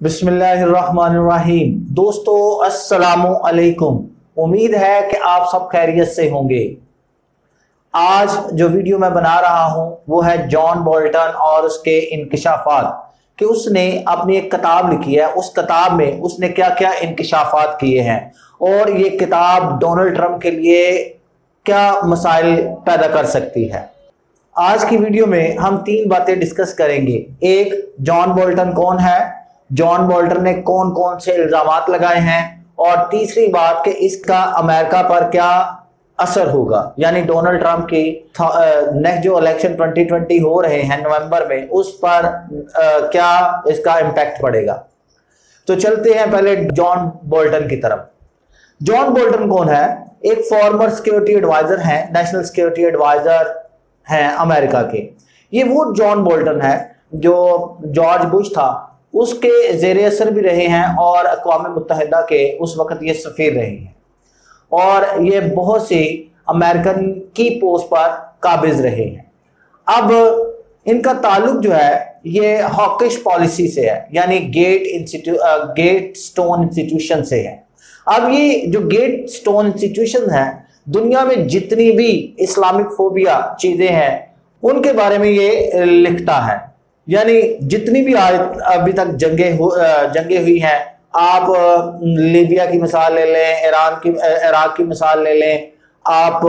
बिस्मिल्लाहिर्रहमानिर्रहीम। दोस्तों अस्सलामु अलैकुम। उम्मीद है कि आप सब खैरियत से होंगे। आज जो वीडियो मैं बना रहा हूं वो है जॉन बोल्टन और उसके इंकिशाफात कि उसने अपनी एक किताब लिखी है। उस किताब में उसने क्या क्या इंकिशाफात किए हैं और ये किताब डोनाल्ड ट्रंप के लिए क्या मसाइल पैदा कर सकती है। आज की वीडियो में हम तीन बातें डिस्कस करेंगे। एक, जॉन बोल्टन कौन है, जॉन बोल्टन ने कौन कौन से इल्जामात लगाए हैं, और तीसरी बात कि इसका अमेरिका पर क्या असर होगा, यानी डोनाल्ड ट्रंप की नेक्स्ट जो इलेक्शन 2020 हो रहे हैं नवंबर में, उस पर क्या इसका इम्पैक्ट पड़ेगा। तो चलते हैं पहले जॉन बोल्टन की तरफ। जॉन बोल्टन कौन है? एक फॉर्मर सिक्योरिटी एडवाइजर हैं, नेशनल सिक्योरिटी एडवाइजर हैं अमेरिका के। ये वो जॉन बोल्टन है जो जॉर्ज बुश था उसके जेर असर भी रहे हैं और अक़वाम मुत्तहिदा के उस वक्त ये सफीर रहे हैं और ये बहुत सी अमेरिकन की पोस्ट पर काबिज रहे हैं। अब इनका ताल्लुक जो है ये हॉकिश पॉलिसी से है, यानी गेट स्टोन इंस्टीट्यूशन से है। अब ये जो गेट स्टोन इंस्टीट्यूशन है, दुनिया में जितनी भी इस्लामिक फोबिया चीजें हैं उनके बारे में ये लिखता है। यानी जितनी भी अभी तक जंगें हुई हैं, आप लीबिया की मिसाल ले लें, इराक की मिसाल ले लें, आप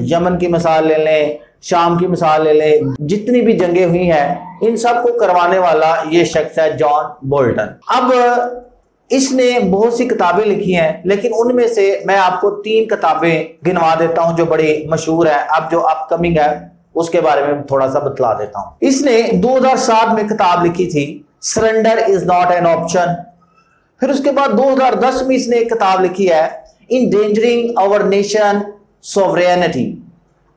यमन की मिसाल ले लें, शाम की मिसाल ले लें, जितनी भी जंगें हुई हैं इन सब को करवाने वाला ये शख्स है जॉन बोल्टन। अब इसने बहुत सी किताबें लिखी हैं, लेकिन उनमें से मैं आपको तीन किताबें गिनवा देता हूं जो बड़ी मशहूर है। अब जो अपकमिंग है उसके बारे में थोड़ा सा बतला देता हूं। इसने 2007 में किताब लिखी थी surrender is not an option. फिर उसके बाद 2010 में इसने एक किताब लिखी है इंडेंजरिंग आवर नेशन सॉवरेनिटी।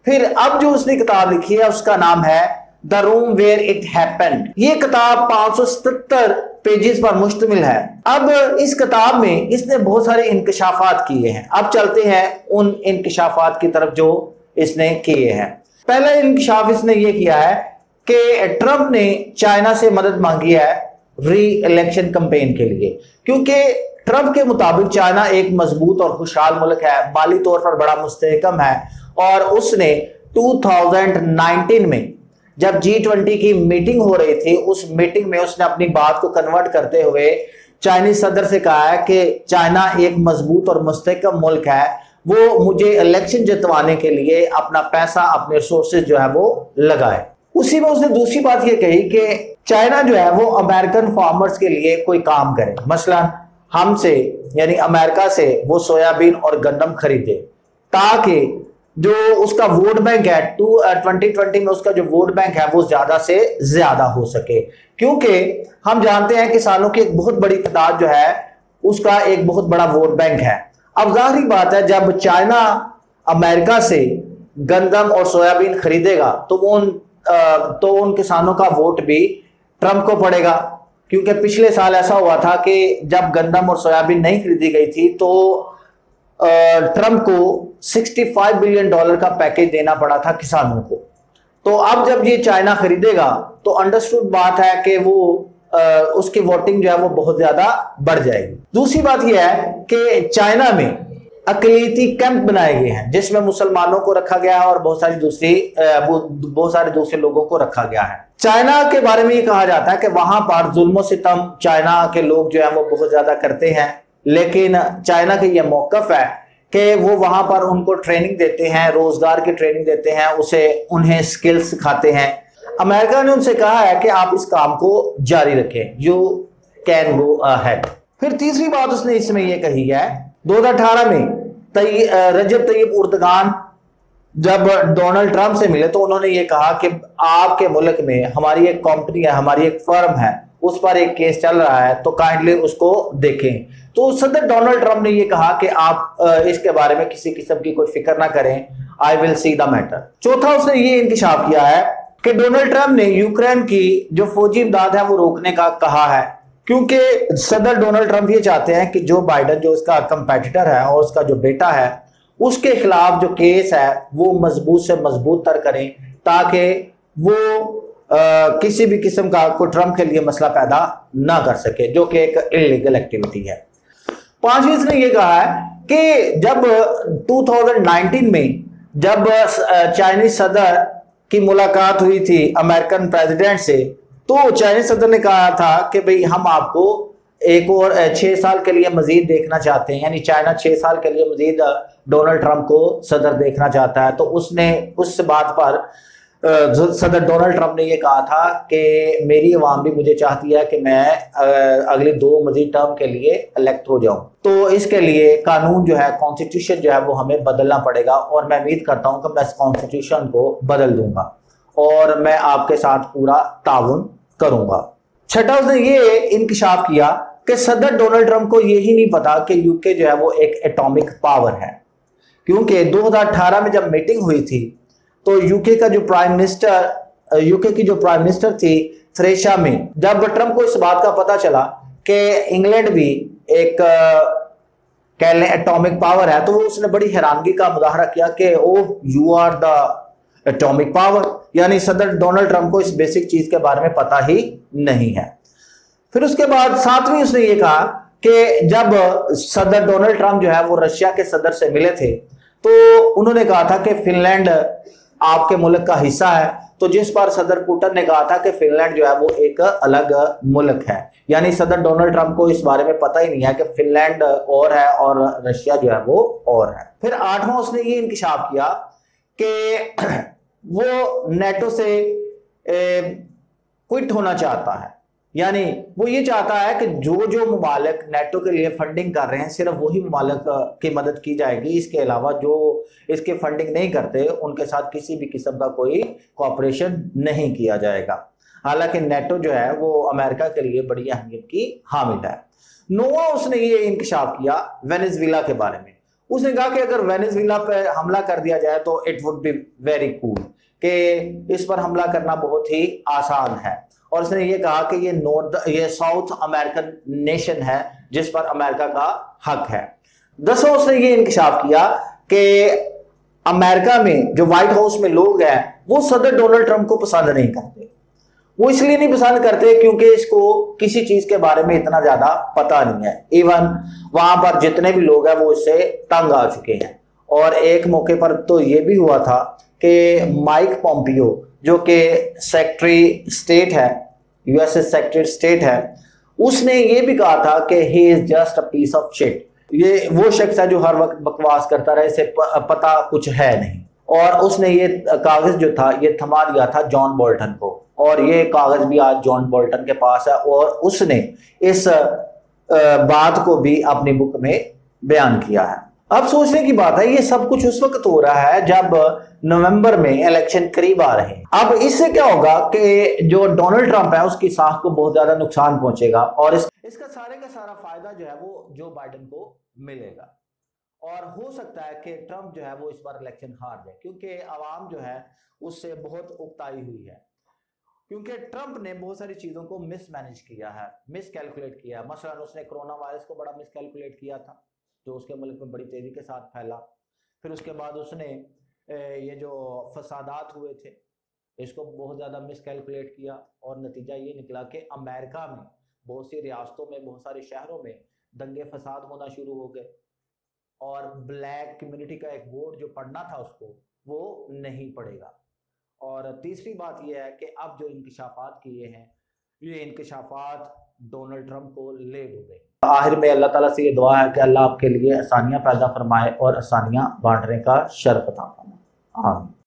फिर अब जो उसने किताब लिखी है उसका नाम है the room where it happened. ये किताब 577 पेजेस पर मुश्तमिल है। अब इस किताब में इसने बहुत सारे इंकिशाफात किए हैं। अब चलते हैं उन इंकिशाफात की तरफ जो इसने किए हैं। पहला इंकिशाफ इसने ये किया है कि ट्रंप ने चाइना से मदद मांगी है री इलेक्शन कैंपेन के लिए, क्योंकि ट्रंप के मुताबिक चाइना एक मजबूत और खुशहाल मुल्क है, माली तौर पर बड़ा मुस्तहकम है, और उसने 2019 में जब G20 की मीटिंग हो रही थी उस मीटिंग में उसने अपनी बात को कन्वर्ट करते हुए चाइनीज सदर से कहा है कि चाइना एक मजबूत और मुस्तहकम मुल्क है, वो मुझे इलेक्शन जितवाने के लिए अपना पैसा, अपने रिसोर्सेज जो है वो लगाए। उसी में उसने दूसरी बात ये कही कि चाइना जो है वो अमेरिकन फार्मर्स के लिए कोई काम करे, मसलन हमसे यानी अमेरिका से वो सोयाबीन और गंदम खरीदे, ताकि जो उसका वोट बैंक है 2020 में उसका जो वोट बैंक है वो ज्यादा से ज्यादा हो सके। क्योंकि हम जानते हैं किसानों की एक बहुत बड़ी तादाद जो है उसका एक बहुत बड़ा वोट बैंक है। अब जाहिर बात है जब चाइना अमेरिका से गंदम और सोयाबीन खरीदेगा तो उन किसानों का वोट भी ट्रंप को पड़ेगा, क्योंकि पिछले साल ऐसा हुआ था कि जब गंदम और सोयाबीन नहीं खरीदी गई थी तो ट्रंप को $65 बिलियन का पैकेज देना पड़ा था किसानों को। तो अब जब ये चाइना खरीदेगा तो अंडरस्टूड बात है कि वो उसकी वोटिंग जो है वो बहुत ज्यादा बढ़ जाएगी। दूसरी बात यह है कि चाइना में अकलीती कैंप बनाए गए हैं जिसमें मुसलमानों को रखा गया है और बहुत सारे दूसरे लोगों को रखा गया है। चाइना के बारे में ये कहा जाता है कि वहां पर जुल्म सितम चाइना के लोग जो है वो बहुत ज्यादा करते हैं, लेकिन चाइना का ये मौकफ है कि वो वहां पर उनको ट्रेनिंग देते हैं, रोजगार की ट्रेनिंग देते हैं, उन्हें स्किल्स सिखाते हैं। अमेरिका ने उनसे कहा है कि आप इस काम को जारी रखें, यू कैन गो अहेड। फिर तीसरी बात उसने इसमें यह कही है 2018 में रजब तैयब उर्दगान जब डोनाल्ड ट्रंप से मिले तो उन्होंने ये कहा कि आपके मुल्क में हमारी एक कंपनी है, हमारी एक फर्म है, उस पर एक केस चल रहा है, तो काइंडली उसको देखें। तो सदर डोनाल्ड ट्रंप ने ये कहा कि आप इसके बारे में किसी किस्म की कोई फिक्र ना करें, I will see the matter. चौथा उसने ये इंकिशाफ किया है कि डोनाल्ड ट्रंप ने यूक्रेन की जो फौजी इमदाद है वो रोकने का कहा है, क्योंकि सदर डोनाल्ड ट्रंप ये चाहते हैं कि जो बाइडन जो उसका कंपेटिटर है और उसका जो बेटा है उसके खिलाफ जो केस है वो मजबूत से मजबूत तर करें, ताकि वो किसी भी किस्म का कोई ट्रंप के लिए मसला पैदा ना कर सके, जो कि एक इलीगल एक्टिविटी है। पांचवी इसने ये कहा है कि जब 2019 में जब चाइनीज सदर की मुलाकात हुई थी अमेरिकन प्रेसिडेंट से, तो चाइनीज सदर ने कहा था कि भाई हम आपको एक और 6 साल के लिए मजीद देखना चाहते हैं, यानी चाइना 6 साल के लिए मजीद डोनाल्ड ट्रंप को सदर देखना चाहता है। तो उसने उस बात पर सदर डोनाल्ड ट्रंप ने ये कहा था कि मेरी अवाम भी मुझे चाहती है कि मैं अगली 2 मजीद टर्म के लिए इलेक्ट हो जाऊं, तो इसके लिए कानून जो है, कॉन्स्टिट्यूशन जो है वो हमें बदलना पड़ेगा, और मैं उम्मीद करता हूं कि मैं इस कॉन्स्टिट्यूशन को बदल दूंगा और मैं आपके साथ पूरा ताउन करूंगा। छठा, उसने ये इंकशाफ किया कि सदर डोनाल्ड ट्रंप को यही नहीं पता कि यूके जो है वो एक एटॉमिक पावर है, क्योंकि 2018 में जब मीटिंग हुई थी तो यूके की जो प्राइम मिनिस्टर थी थ्रेशा मे, जब ट्रंप को इस बात का पता चला कि इंग्लैंड भी एक कह लें एटॉमिक पावर है, तो उसने बड़ी हैरानगी का मुजाहरा किया कि oh you are the atomic power, यानी सदर डोनाल्ड ट्रंप को इस बेसिक चीज के बारे में पता ही नहीं है। फिर उसके बाद सातवीं उसने ये कहा कि जब सदर डोनाल्ड ट्रंप जो है वो रशिया के सदर से मिले थे, तो उन्होंने कहा था कि फिनलैंड आपके मुल्क का हिस्सा है, तो जिस पर सदर पुतिन ने कहा था कि फिनलैंड जो है वो एक अलग मुल्क है, यानी सदर डोनाल्ड ट्रंप को इस बारे में पता ही नहीं है कि फिनलैंड और है और रशिया जो है वो और है। फिर आठवां उसने ये इंकशाफ किया कि वो नेटो से क्विट होना चाहता है, यानी वो ये चाहता है कि जो जो मुमालिक नेटो के लिए फंडिंग कर रहे हैं सिर्फ वही मुमालिक की मदद की जाएगी, इसके अलावा जो इसके फंडिंग नहीं करते उनके साथ किसी भी किस्म का कोई कोऑपरेशन नहीं किया जाएगा। हालांकि नेटो जो है वो अमेरिका के लिए बड़ी अहमियत की हामिल है। नौवां उसने ये इंकशाफ किया वेनेजुएला के बारे में। उसने कहा कि अगर वेनेजुएला पर हमला कर दिया जाए तो it would be very cool, कि इस पर हमला करना बहुत ही आसान है, और उसने ये कहा कि ये साउथ अमेरिकन नेशन है जिस पर अमेरिका का हक है। 10वां उसने ये इंकशाफ किया कि अमेरिका में जो व्हाइट हाउस में लोग हैं वो सदर डोनाल्ड ट्रंप को पसंद नहीं करते। वो इसलिए नहीं पसंद करते क्योंकि इसको किसी चीज के बारे में इतना ज्यादा पता नहीं है। इवन वहां पर जितने भी लोग हैं वो इससे तंग आ चुके हैं। और एक मौके पर तो ये भी हुआ था कि माइक पोम्पियो जो कि सेक्रेटरी स्टेट है, यूएसए सेक्रेटरी स्टेट है, उसने ये भी कहा था कि he is just a piece of shit. ये वो शख्स है जो हर वक्त बकवास करता रहे, इसे पता कुछ है नहीं। और उसने ये कागज जो था ये थमा दिया था जॉन बोल्टन को, और ये कागज भी आज जॉन बोल्टन के पास है, और उसने इस बात को भी अपनी बुक में बयान किया है। अब सोचने की बात है, ये सब कुछ उस वक्त हो रहा है जब नवंबर में इलेक्शन करीब आ रहे हैं। अब इससे क्या होगा कि जो डोनाल्ड ट्रंप है उसकी साख को बहुत ज्यादा नुकसान पहुंचेगा, और इसका सारे का सारा फायदा जो है वो जो बाइडेन को मिलेगा। और हो सकता है कि ट्रंप जो है वो इस बार इलेक्शन हार जाए, क्योंकि आवाम जो है उससे बहुत उकताई हुई है, क्योंकि ट्रंप ने बहुत सारी चीजों को मिसमैनेज किया है, मिसकैलकुलेट किया है। मसलन उसने कोरोना वायरस को बड़ा मिसकैलकुलेट किया था जो उसके मुल्क में बड़ी तेजी के साथ फैला। फिर उसके बाद उसने ये जो फसादात हुए थे इसको बहुत ज़्यादा मिसकैलकुलेट किया, और नतीजा ये निकला कि अमेरिका में बहुत सी रियासतों में, बहुत सारे शहरों में दंगे फसाद होना शुरू हो गए, और ब्लैक कम्युनिटी का एक वोट जो पढ़ना था उसको वो नहीं पड़ेगा। और तीसरी बात यह है कि अब जो इंकशाफात किए हैं ये इंकशाफात डोनाल्ड ट्रंप को ले डूबे। आखिर में अल्लाह ताला से ये दुआ है कि अल्लाह आपके लिए आसानियां पैदा फरमाए और आसानियां बांटने का शर्फ अता फरमाए। आमीन।